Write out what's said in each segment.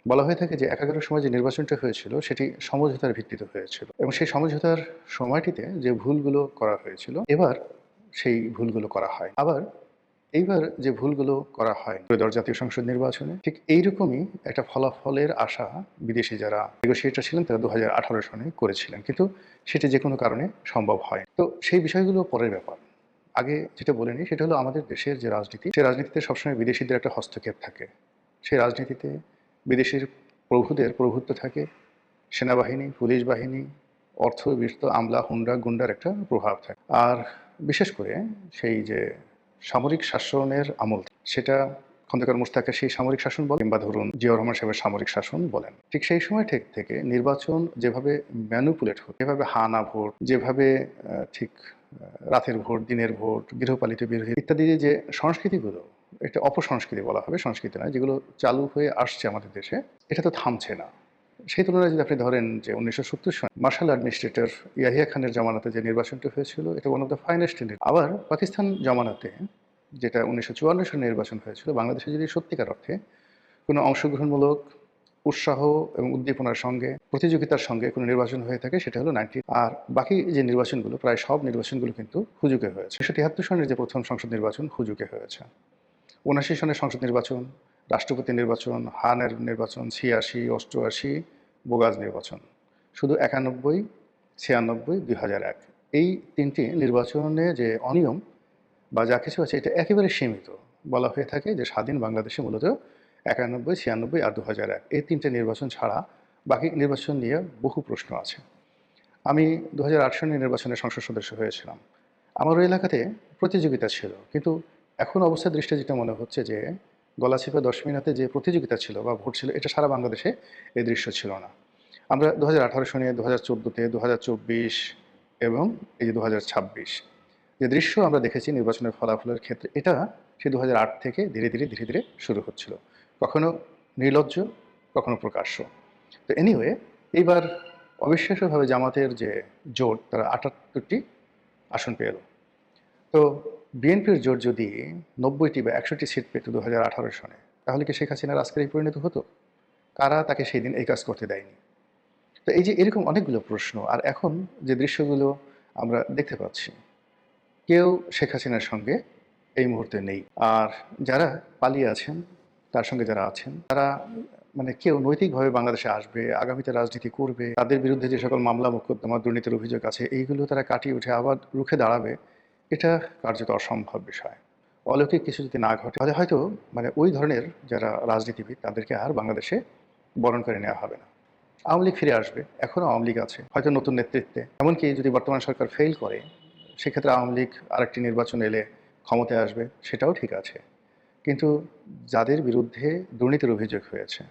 বলা হয়ে থাকে যে ১১ সময় যে নির্বাচনটা হয়েছিল সেটি সমঝোতার ভিত্তিতে হয়েছিল এবং সেই সমঝোতার সময়টিতে যে ভুলগুলো করা হয়েছিল এবার সেই ভুলগুলো করা হয়। আবার এইবার যে ভুলগুলো করা হয় ত্রয়োদশ জাতীয় সংসদ নির্বাচনে ঠিক এইরকমই একটা ফলাফলের আশা বিদেশি যারা নেগোসিয়েটর ছিলেন তারা ২০১৮ সনে করেছিলেন, কিন্তু সেটি যে কোনো কারণে সম্ভব হয়। তো সেই বিষয়গুলো পরের ব্যাপার। আগে যেটা বলে নিই সেটা হলো আমাদের দেশের যে রাজনীতি, সেই রাজনীতিতে সবসময় বিদেশিদের একটা হস্তক্ষেপ থাকে। সেই রাজনীতিতে বিদেশের প্রভুদের প্রভুত্ব থাকে, সেনাবাহিনী, পুলিশ বাহিনী, অর্থবিত্ত, আমলা, হুন্ডা, গুন্ডার একটা প্রভাব থাকে। আর বিশেষ করে সেই যে সামরিক শাসনের আমল, সেটা খন্দকার মোশতাকের সেই সামরিক শাসন বলেন কিংবা ধরুন জিয়াউর রহমান সাহেবের সামরিক শাসন বলেন। ঠিক সেই সময় থেকে নির্বাচন যেভাবে ম্যানুপুলেট হতো, যেভাবে হা না ভোট, যেভাবে ঠিক রাতের ভোট, দিনের ভোট, গৃহপালিত বিরোধী ইত্যাদি যে সংস্কৃতিগুলো, এটা অপসংস্কৃতি বলা হবে, সংস্কৃতি নয়, যেগুলো চালু হয়ে আসছে আমাদের দেশে, এটা তো থামছে না। সেই তুলনায় যদি আপনি ধরেন যে ১৯৭০ সনে মার্শাল অ্যাডমিনিস্ট্রেটর ইয়াহিয়া খানের জমানাতে যে নির্বাচনটি হয়েছিল এটা ওয়ান অফ দ্য ফাইনেস্ট। আবার পাকিস্তান জমানাতে যেটা ১৯৫৪ সনে নির্বাচন হয়েছিল, বাংলাদেশে যদি সত্যিকার অর্থে কোনো অংশগ্রহণমূলক উৎসাহ এবং উদ্দীপনার সঙ্গে প্রতিযোগিতার সঙ্গে কোনো নির্বাচন হয়ে থাকে সেটা হলো 90। আর বাকি যে নির্বাচনগুলো প্রায় সব নির্বাচনগুলো কিন্তু হুজুগে হয়েছে। ১৯৭৩ সনের যে প্রথম সংসদ নির্বাচন হুজুগে হয়েছে, ৭৯ সনের সংসদ নির্বাচন, রাষ্ট্রপতি নির্বাচন, হানের নির্বাচন, ৮৬, ৮৮ বোগাজ নির্বাচন, শুধু ৯১, ৯৬, ২০০১ এই তিনটি নির্বাচনে যে অনিয়ম বা যা কিছু আছে এটা একেবারে সীমিত। বলা হয়ে থাকে যে স্বাধীন বাংলাদেশে মূলত ৯১, ৯৬ আর ২০০১ এই তিনটে নির্বাচন ছাড়া বাকি নির্বাচন নিয়ে বহু প্রশ্ন আছে। আমি ২০০৮ সনের নির্বাচনে সংসদ সদস্য হয়েছিলাম। আমারও এলাকাতে প্রতিযোগিতা ছিল, কিন্তু এখন অবস্থার দৃষ্টিতে যেটা মনে হচ্ছে যে গলাচিপা দশমিনাতে যে প্রতিযোগিতা ছিল বা ভোট ছিল এটা সারা বাংলাদেশে এই দৃশ্য ছিল না। আমরা ২০১৮ সনে, ২০১৪তে, ২০২৪ এবং এই যে ২০২৬ যে দৃশ্য আমরা দেখেছি নির্বাচনের ফলাফলের ক্ষেত্রে, এটা সে ২০০৮ থেকে ধীরে ধীরে ধীরে ধীরে শুরু হচ্ছিল, কখনো নির্লজ্জ, কখনো প্রকাশ্য। তো এনিওয়ে, এইবার অবিশ্বাস্যভাবে জামাতের যে জোট তারা ৭৮টি আসন পেল। তো বিএনপির জোট যদি ৯০টি বা ১০০টি সিট পেত ২০১৮ সনে, তাহলে কি শেখ হাসিনার আজকের এই পরিণতি হতো? কারা তাকে সেই দিন এই কাজ করতে দেয়নি? তো এই যে এরকম অনেকগুলো প্রশ্ন। আর এখন যে দৃশ্যগুলো আমরা দেখতে পাচ্ছি, কেউ শেখ হাসিনার সঙ্গে এই মুহূর্তে নেই। আর যারা পালিয়ে আছেন, তার সঙ্গে যারা আছেন, তারা মানে কেউ নৈতিকভাবে বাংলাদেশে আসবে, আগামীতে রাজনীতি করবে, তাদের বিরুদ্ধে যে সকল মামলা মোকদ্দমা, দুর্নীতির অভিযোগ আছে, এইগুলো তারা কাটিয়ে উঠে আবার রুখে দাঁড়াবে, এটা কার্যত অসম্ভব বিষয়। অলৌকিক কিছু যদি না ঘটে তাহলে হয়তো মানে ওই ধরনের যারা রাজনীতিবিদ তাদেরকে আর বাংলাদেশে বরণ করে নেওয়া হবে না। আওয়ামী লীগ ফিরে আসবে, এখনও আওয়ামী লীগ আছে, হয়তো নতুন নেতৃত্বে। এমনকি যদি বর্তমান সরকার ফেল করে, সেক্ষেত্রে আওয়ামী লীগ আরেকটি নির্বাচন এলে ক্ষমতায় আসবে, সেটাও ঠিক আছে। কিন্তু যাদের বিরুদ্ধে দুর্নীতির অভিযোগ হয়েছে,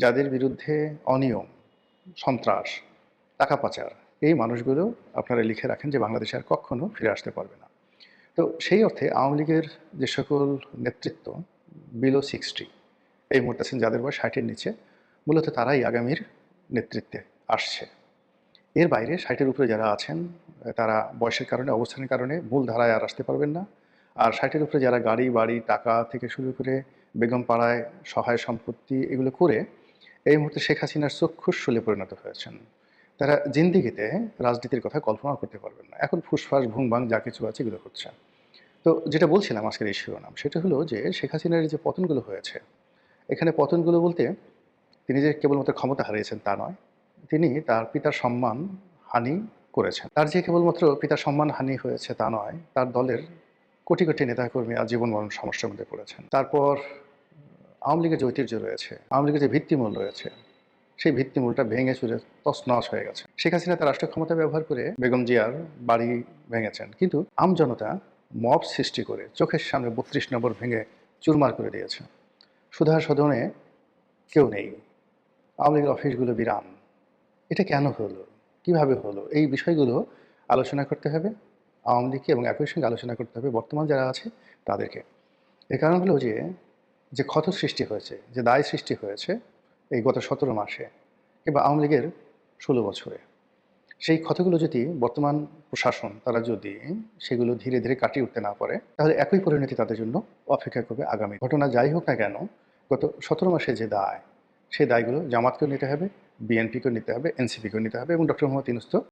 যাদের বিরুদ্ধে অনিয়ম, সন্ত্রাস, টাকা পাচার, এই মানুষগুলো আপনারা লিখে রাখেন যে বাংলাদেশে আর কখনো ফিরে আসতে পারবে না। তো সেই অর্থে আওয়ামী লীগের যে সকল নেতৃত্ব বিলো 60 এই মুহূর্তে আছেন, যাদের বয়স ৬০-এর নিচে, মূলত তারাই আগামীর নেতৃত্বে আসছে। এর বাইরে ৬০-এর উপরে যারা আছেন, তারা বয়সের কারণে, অবস্থানের কারণে মূল ধারায় আর আসতে পারবেন না। আর ৬০-এর উপরে যারা গাড়ি, বাড়ি, টাকা থেকে শুরু করে বেগম পাড়ায় সহায় সম্পত্তি এগুলো করে এই মুহূর্তে শেখ হাসিনার চক্ষুষ্যুলে পরিণত হয়েছেন, তারা জিন্দেগিতে রাজনীতির কথা কল্পনাও করতে পারবেন না। এখন ফুসফাস, ভুংভাং যা কিছু আছে এগুলো হচ্ছে। তো যেটা বলছিলাম আজকের এই শিরোনাম, সেটা হলো যে শেখ হাসিনার যে পতনগুলো হয়েছে, এখানে পতনগুলো বলতে তিনি যে কেবলমাত্র ক্ষমতা হারিয়েছেন তা নয়, তিনি তার পিতার সম্মান হানি করেছেন। তার যে কেবলমাত্র পিতার সম্মান হানি হয়েছে তা নয়, তার দলের কোটি কোটি নেতাকর্মী আজ জীবন মরণ সমস্যার মধ্যে পড়েছেন। তারপর আওয়ামী লীগের যে ঐতিহ্য রয়েছে, আওয়ামী লীগের যে ভিত্তিমূল রয়েছে, সেই ভিত্তিমূলটা ভেঙে চুরে তছনছ হয়ে গেছে। শেখ হাসিনা তার রাষ্ট্রীয় ক্ষমতা ব্যবহার করে বেগম জিয়ার বাড়ি ভেঙেছেন, কিন্তু আমজনতা মব সৃষ্টি করে চোখের সামনে ৩২ নম্বর ভেঙে চুরমার করে দিয়েছে। সুধা সদনে কেউ নেই, আওয়ামী লীগের অফিসগুলো বিরান। এটা কেন হলো? কিভাবে হলো? এই বিষয়গুলো আলোচনা করতে হবে আওয়ামী লীগকে, এবং একই সঙ্গে আলোচনা করতে হবে বর্তমান যারা আছে তাদেরকে। এর কারণ হলো যে ক্ষত সৃষ্টি হয়েছে, যে দায় সৃষ্টি হয়েছে এই গত ১৭ মাসে কিংবা আওয়ামী লীগের ১৬ বছরে, সেই ক্ষতগুলো যদি বর্তমান প্রশাসন তারা যদি সেগুলো ধীরে ধীরে কাটিয়ে উঠতে না পারে, তাহলে একই পরিণতি তাদের জন্য অপেক্ষা করবে আগামী। ঘটনা যাই হোক না কেন, গত ১৭ মাসে যে দায়, সেই দায়গুলো জামাতকেও নিতে হবে, বিএনপিকেও নিতে হবে, এনসিপিকেও নিতে হবে এবং ডক্টর মোহাম্মদ ইউনূস তো